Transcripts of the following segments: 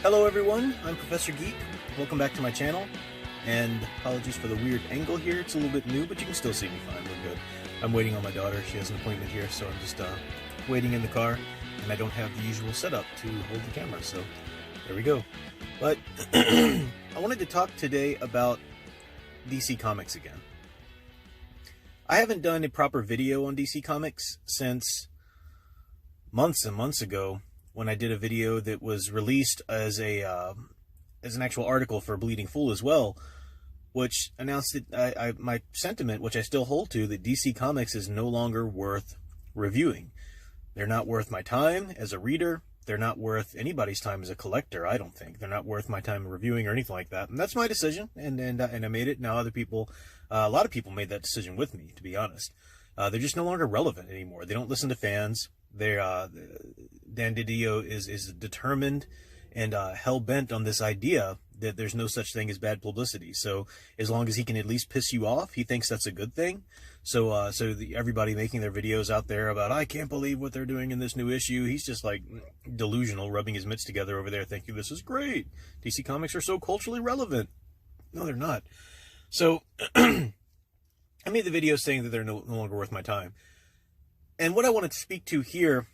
Hello everyone, I'm Professor Geek. Welcome back to my channel, and apologies for the weird angle here. It's a little bit new, but you can still see me fine. We're good. I'm waiting on my daughter. She has an appointment here, so I'm just waiting in the car, and I don't have the usual setup to hold the camera, so there we go. But I wanted to talk today about DC Comics again. I haven't done a proper video on DC Comics since months and months ago, when I did a video that was released as an actual article for Bleeding Fool as well, which announced that my sentiment, which I still hold to, that DC Comics is no longer worth reviewing. They're not worth my time as a reader. They're not worth anybody's time as a collector, I don't think. They're not worth my time reviewing or anything like that. And that's my decision, and I made it. Now other people, a lot of people made that decision with me, to be honest. They're just no longer relevant anymore. They don't listen to fans. Dan Didio is determined and hell-bent on this idea that there's no such thing as bad publicity. So as long as he can at least piss you off, he thinks that's a good thing. So everybody making their videos out there about, I can't believe what they're doing in this new issue, he's just like delusional, rubbing his mitts together over there thinking this is great. DC Comics are so culturally relevant. No, they're not. So I made the video saying that they're no longer worth my time. And what I wanted to speak to here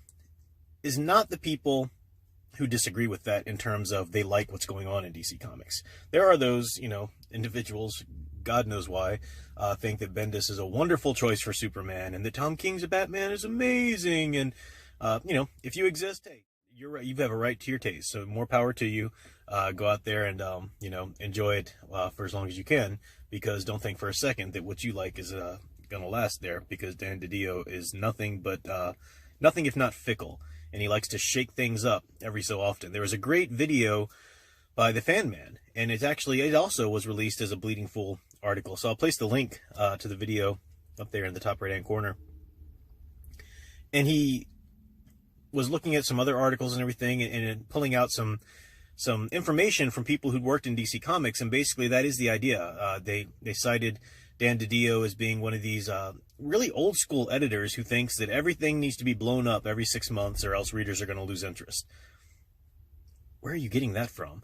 is not the people who disagree with that in terms of they like what's going on in DC Comics. There are those, individuals, God knows why, think that Bendis is a wonderful choice for Superman and that Tom King's Batman is amazing. And, if you exist, hey, you're right, you have a right to your taste. So more power to you. Go out there and, enjoy it for as long as you can, because don't think for a second that what you like is gonna last there, because Dan Didio is nothing if not fickle, and he likes to shake things up every so often. There was a great video by the Fan Man, and it also was released as a Bleeding Fool article, so I'll place the link to the video up there in the top right hand corner. And he was looking at some other articles and everything, and pulling out some information from people who'd worked in DC Comics, and basically that is the idea. They cited Dan Didio as being one of these really old school editors who thinks that everything needs to be blown up every 6 months or else readers are going to lose interest. Where are you getting that from?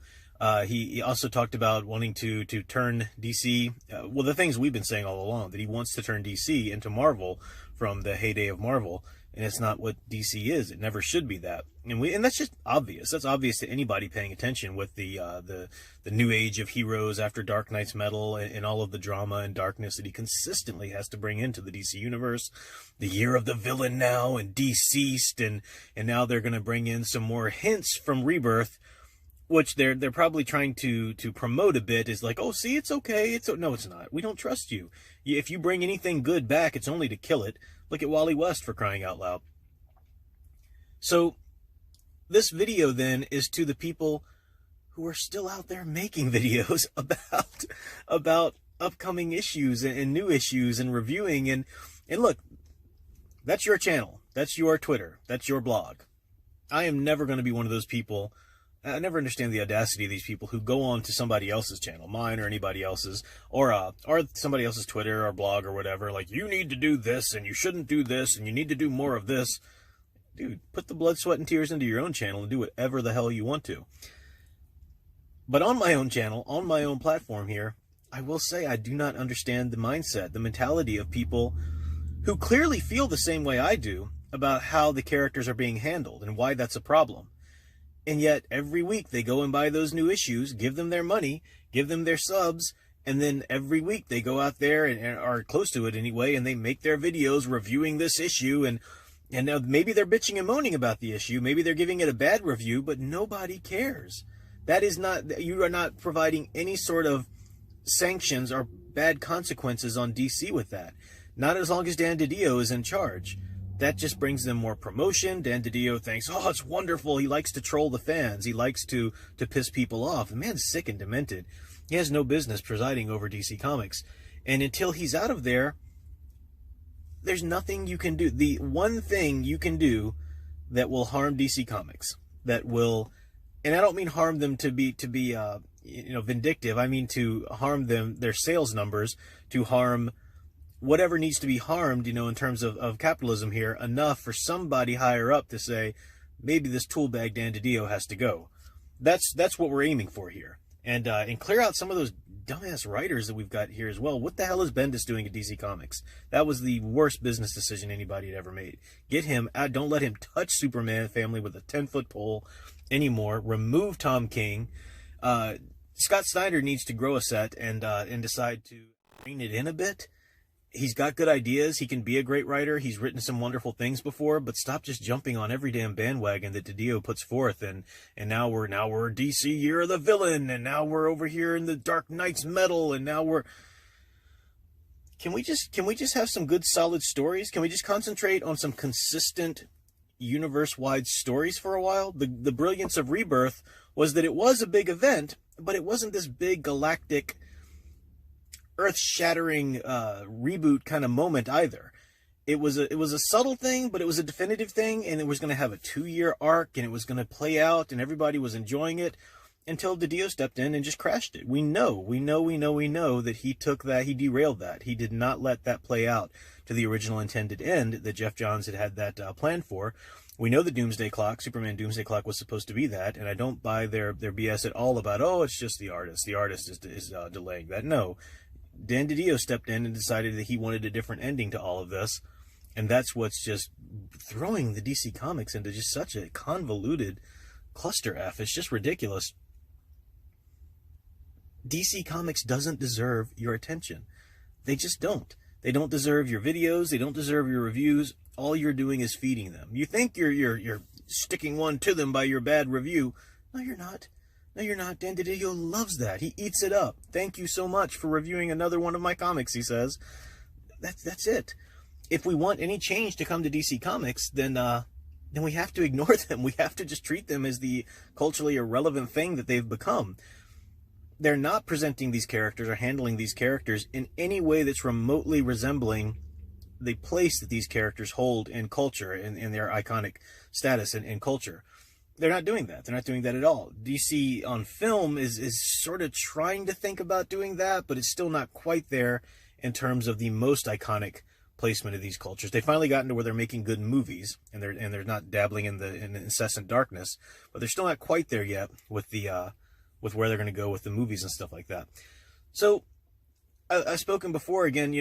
He also talked about wanting to turn DC, the things we've been saying all along, that he wants to turn DC into Marvel from the heyday of Marvel. And it's not what DC is. It never should be that. And that's just obvious. That's obvious to anybody paying attention with the new age of heroes after Dark Knight's Metal and all of the drama and darkness that he consistently has to bring into the DC universe. The year of the villain now, and Deceased, and now they're going to bring in some more hints from Rebirth, which they're probably trying to promote a bit, is like, oh, see, it's okay. No, it's not. We don't trust you. If you bring anything good back, it's only to kill it. Look at Wally West, for crying out loud. So this video then is to the people who are still out there making videos about upcoming issues and new issues and reviewing. And look, that's your channel. That's your Twitter. That's your blog. I am never going to be one of those people. I never understand the audacity of these people who go on to somebody else's channel, mine or anybody else's, or somebody else's Twitter or blog or whatever, like, you need to do this and you shouldn't do this and you need to do more of this. Dude, put the blood, sweat, and tears into your own channel and do whatever the hell you want to. But on my own channel, on my own platform here, I will say I do not understand the mindset, the mentality of people who clearly feel the same way I do about how the characters are being handled and why that's a problem. And yet, every week, they go and buy those new issues, give them their money, give them their subs, and then every week they go out there and are close to it anyway, and they make their videos reviewing this issue, and now maybe they're bitching and moaning about the issue, maybe they're giving it a bad review, but nobody cares. That is not, you are not providing any sort of sanctions or bad consequences on DC with that. Not as long as Dan Didio is in charge. That just brings them more promotion. Dan Didio thinks, oh, it's wonderful. He likes to troll the fans. He likes to piss people off. The man's sick and demented. He has no business presiding over DC Comics. And until he's out of there, there's nothing you can do. The one thing you can do that will harm DC Comics, that will, and I don't mean harm them to be vindictive. I mean to harm them, their sales numbers, to harm whatever needs to be harmed, in terms of capitalism here, enough for somebody higher up to say, maybe this tool bag Dan Didio has to go. That's what we're aiming for here, and clear out some of those dumbass writers that we've got here as well. What the hell is Bendis doing at DC Comics? That was the worst business decision anybody had ever made. Get him out. Don't let him touch Superman family with a 10-foot pole anymore. Remove Tom King. Scott Snyder needs to grow a set and decide to rein it in a bit. He's got good ideas. He can be a great writer. He's written some wonderful things before, but stop just jumping on every damn bandwagon that Didio puts forth. And now we're DC Year of the Villain, and now we're over here in the Dark Knight's Metal, and now we're. Can we just have some good solid stories? Can we just concentrate on some consistent universe-wide stories for a while? The brilliance of Rebirth was that it was a big event, but it wasn't this big galactic, earth-shattering reboot kind of moment either. It was a subtle thing, but it was a definitive thing, and it was going to have a 2-year arc, and it was going to play out, and everybody was enjoying it until Didio stepped in and just crashed it. We know that he took that, he derailed that. He did not let that play out to the original intended end that Jeff Johns had that planned for. We know the Doomsday Clock, Superman Doomsday Clock, was supposed to be that, and I don't buy their BS at all about, oh, it's just the artist. The artist is delaying that. No. Dan Didio stepped in and decided that he wanted a different ending to all of this, and that's what's just throwing the DC Comics into just such a convoluted cluster F. It's just ridiculous. DC Comics doesn't deserve your attention. They just don't. They don't deserve your videos. They don't deserve your reviews. All you're doing is feeding them. You think you're sticking one to them by your bad review. No, you're not. No, you're not. Dan Didio loves that. He eats it up. Thank you so much for reviewing another one of my comics, he says. That's it. If we want any change to come to DC Comics, then we have to ignore them. We have to just treat them as the culturally irrelevant thing that they've become. They're not presenting these characters or handling these characters in any way that's remotely resembling the place that these characters hold in culture, in their iconic status in culture. They're not doing that. They're not doing that at all. DC on film is sort of trying to think about doing that, but it's still not quite there in terms of the most iconic placement of these cultures. They finally gotten to where they're making good movies, and they're not dabbling in the incessant darkness, but they're still not quite there yet with where they're going to go with the movies and stuff like that. So I've spoken before, again,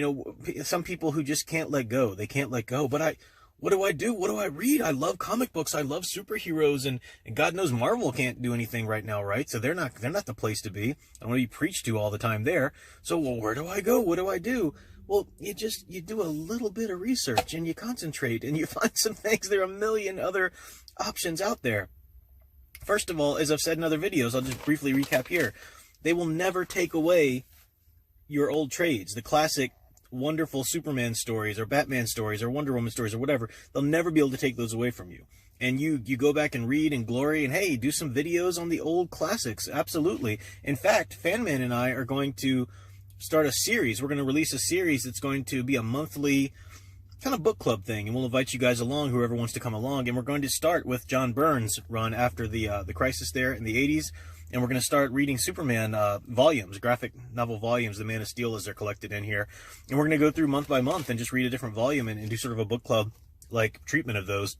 some people who just can't let go. They can't let go. But what do I do? What do I read? I love comic books. I love superheroes, and God knows Marvel can't do anything right now, right? So they're not the place to be. I don't want to be preached to all the time there. So, well, where do I go? What do I do? Well, you do a little bit of research, and you concentrate, and you find some things. There are a million other options out there. First of all, as I've said in other videos, I'll just briefly recap here. They will never take away your old trades, the classic wonderful Superman stories or Batman stories or Wonder Woman stories or whatever. They'll never be able to take those away from you. And you go back and read and glory and, hey, do some videos on the old classics. Absolutely. In fact, Fanman and I are going to start a series. We're going to release a series that's going to be a monthly kind of book club thing, and we'll invite you guys along, whoever wants to come along. And we're going to start with John Byrne's run after the crisis there in the 80s, and we're going to start reading Superman volumes, graphic novel volumes, the Man of Steel as they're collected in here, and we're going to go through month by month and just read a different volume and do sort of a book club like treatment of those.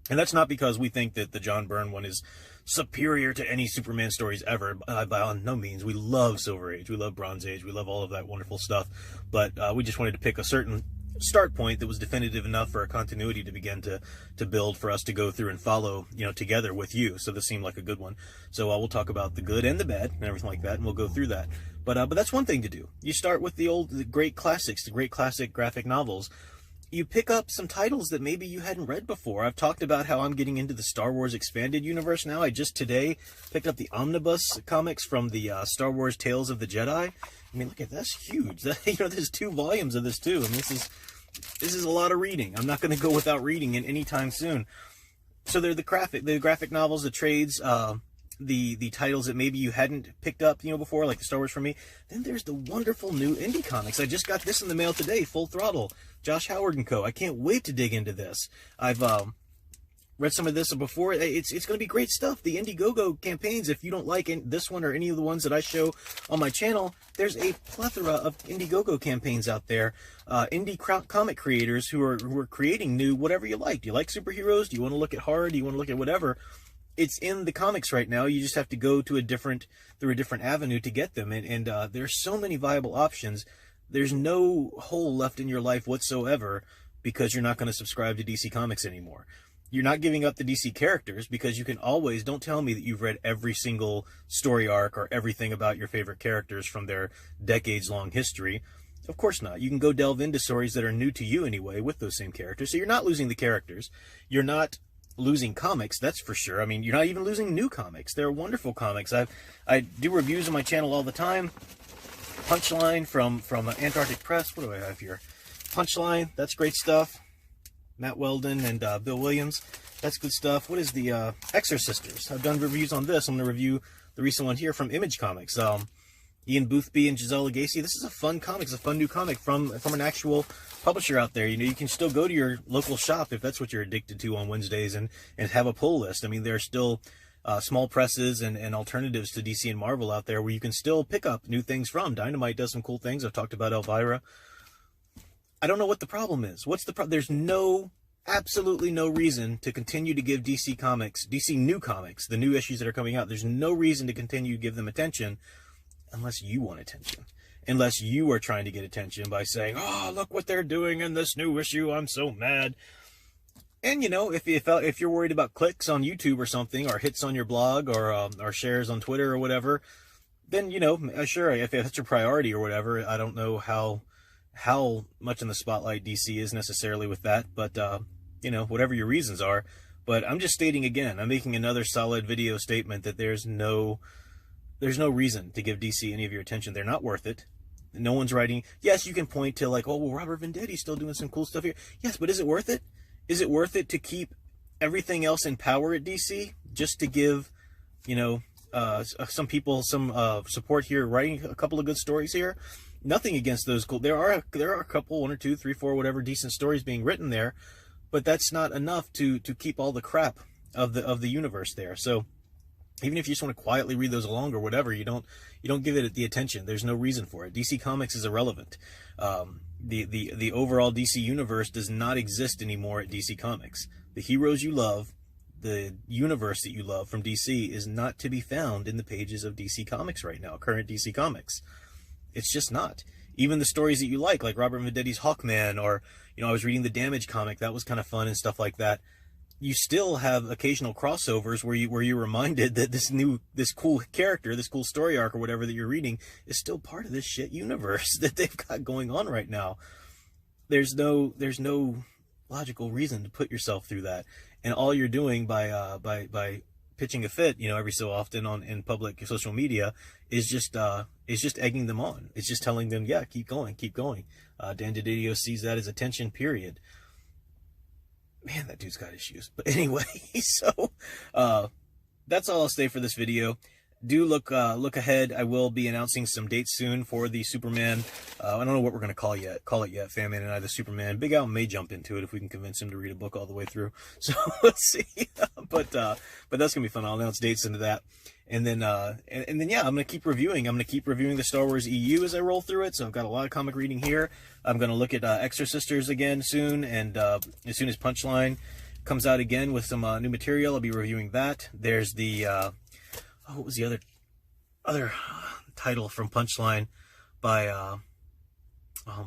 And that's not because we think that the John Byrne one is superior to any Superman stories ever. By no means. We love Silver Age, we love Bronze Age, we love all of that wonderful stuff, but we just wanted to pick a certain start point that was definitive enough for a continuity to begin to build for us to go through and follow, together with you. So this seemed like a good one. So we'll talk about the good and the bad and everything like that, and we'll go through that. But that's one thing to do. You start with the great classics, the great classic graphic novels. You pick up some titles that maybe you hadn't read before. I've talked about how I'm getting into the Star Wars expanded universe now. I just today picked up the omnibus comics from the Star Wars Tales of the Jedi. I mean, look at that's huge. There's 2 volumes of this too. I mean, this is a lot of reading. I'm not going to go without reading it anytime soon. So they're the graphic novels, the trades, the titles that maybe you hadn't picked up, before, like the Star Wars for me. Then there's the wonderful new indie comics. I just got this in the mail today, Full Throttle, Josh Howard and Co. I can't wait to dig into this. I've read some of this before. It's going to be great stuff. The Indiegogo campaigns, if you don't like this one or any of the ones that I show on my channel, there's a plethora of Indiegogo campaigns out there. Indie comic creators who are creating new whatever you like. Do you like superheroes? Do you want to look at horror? Do you want to look at whatever? it's in the comics right now. You just have to go to through a different avenue to get them. And there's so many viable options. There's no hole left in your life whatsoever because you're not going to subscribe to DC Comics anymore. You're not giving up the DC characters because you can always, don't tell me that you've read every single story arc or everything about your favorite characters from their decades-long history. Of course not. You can go delve into stories that are new to you anyway with those same characters. So you're not losing the characters. You're not losing comics, that's for sure. I mean, you're not even losing new comics. They're wonderful comics. I do reviews on my channel all the time. Punchline from Antarctic Press. What do I have here? Punchline, that's great stuff. Matt Weldon and Bill Williams. That's good stuff. What is the Exorcisters? I've done reviews on this. I'm going to review the recent one here from Image Comics. Ian Boothby and Giselle Lagacy. This is a fun comic. It's a fun new comic from an actual publisher out there. You know, you can still go to your local shop if that's what you're addicted to on Wednesdays and have a pull list. I mean, there are still small presses and alternatives to DC and Marvel out there where you can still pick up new things from. Dynamite does some cool things. I've talked about Elvira. I don't know what the problem is. What's the problem? There's absolutely no reason to continue to give DC Comics, DC new comics, the new issues that are coming out. There's no reason to continue to give them attention unless you want attention. Unless you are trying to get attention by saying, oh, look what they're doing in this new issue. I'm so mad. And, you know, if you're worried about clicks on YouTube or something, or hits on your blog, or shares on Twitter or whatever, then, you know, sure, if that's your priority or whatever, I don't know how much in the spotlight DC is necessarily with that, but, you know, whatever your reasons are. But I'm just stating again, I'm making another solid video statement that there's no reason to give DC any of your attention. They're not worth it. No one's writing. Yes, you can point to like, oh, well, Robert Venditti's still doing some cool stuff here. Yes, but is it worth it? Is it worth it to keep everything else in power at DC just to give, you know, some people some support here, writing a couple of good stories here? Nothing against those cool. There are a couple, 1 or 2, 3, 4, whatever decent stories being written there, but that's not enough to keep all the crap of the universe there. So even if you just want to quietly read those along or whatever, you don't give it the attention. There's no reason for it. DC Comics is irrelevant. The overall DC universe does not exist anymore at DC Comics. The heroes you love, the universe that you love from DC is not to be found in the pages of DC Comics right now, current DC Comics. It's just not. Even the stories that you like Robert Venditti's Hawkman, or, you know, I was reading the Damage comic, that was kind of fun and stuff like that. You still have occasional crossovers where you're reminded that this cool character, this cool story arc or whatever that you're reading is still part of this shit universe that they've got going on right now. There's no logical reason to put yourself through that, and all you're doing by pitching a fit, you know, every so often in public social media is just egging them on. It's just telling them, yeah, keep going. Dan Didio sees that as attention, period. Man, that dude's got issues. But anyway, so that's all I'll say for this video. Do look ahead. I will be announcing some dates soon for the Superman. I don't know what we're going to call it yet. Fanman and I, the Superman. Big Al may jump into it if we can convince him to read a book all the way through. So let's see. But that's going to be fun. I'll announce dates into that. And then yeah, I'm going to keep reviewing. I'm going to keep reviewing the Star Wars EU as I roll through it. So I've got a lot of comic reading here. I'm going to look at Exorcisters again soon. And as soon as Punchline comes out again with some new material, I'll be reviewing that. There's the... what was the other title from Punchline by, I'm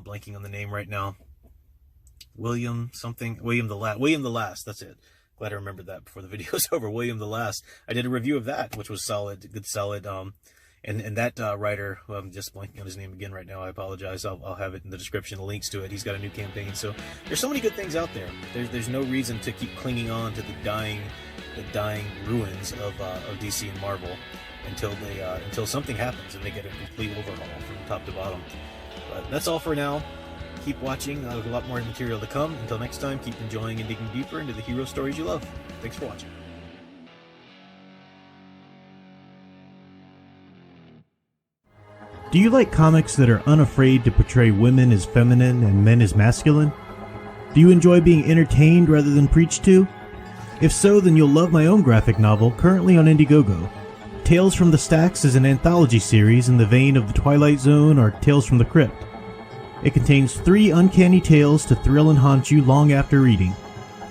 blanking on the name right now. William the Last, that's it. Glad I remembered that before the video's over. William the Last. I did a review of that, which was solid, good solid. And that writer, who I'm just blanking on his name again right now, I apologize. I'll have it in the description, the links to it. He's got a new campaign. So there's so many good things out there. There's no reason to keep clinging on to the dying ruins of DC and Marvel until something happens and they get a complete overhaul from top to bottom. But that's all for now. Keep watching. There's a lot more material to come. Until next time, keep enjoying and digging deeper into the hero stories you love. Thanks for watching. Do you like comics that are unafraid to portray women as feminine and men as masculine? Do you enjoy being entertained rather than preached to? If so, then you'll love my own graphic novel, currently on Indiegogo. Tales from the Stacks is an anthology series in the vein of The Twilight Zone or Tales from the Crypt. It contains 3 uncanny tales to thrill and haunt you long after reading.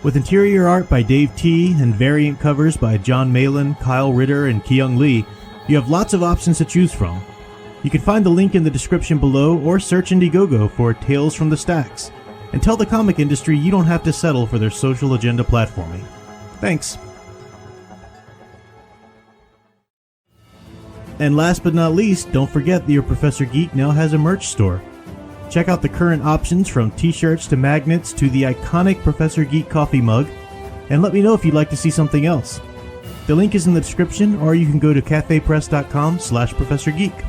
With interior art by Dave T. and variant covers by John Malin, Kyle Ritter, and Kyung Lee, you have lots of options to choose from. You can find the link in the description below or search Indiegogo for Tales from the Stacks, and tell the comic industry you don't have to settle for their social agenda platforming. Thanks. And last but not least, don't forget that your Professor Geek now has a merch store. Check out the current options from t-shirts to magnets to the iconic Professor Geek coffee mug, and let me know if you'd like to see something else. The link is in the description, or you can go to cafepress.com/ProfessorGeek.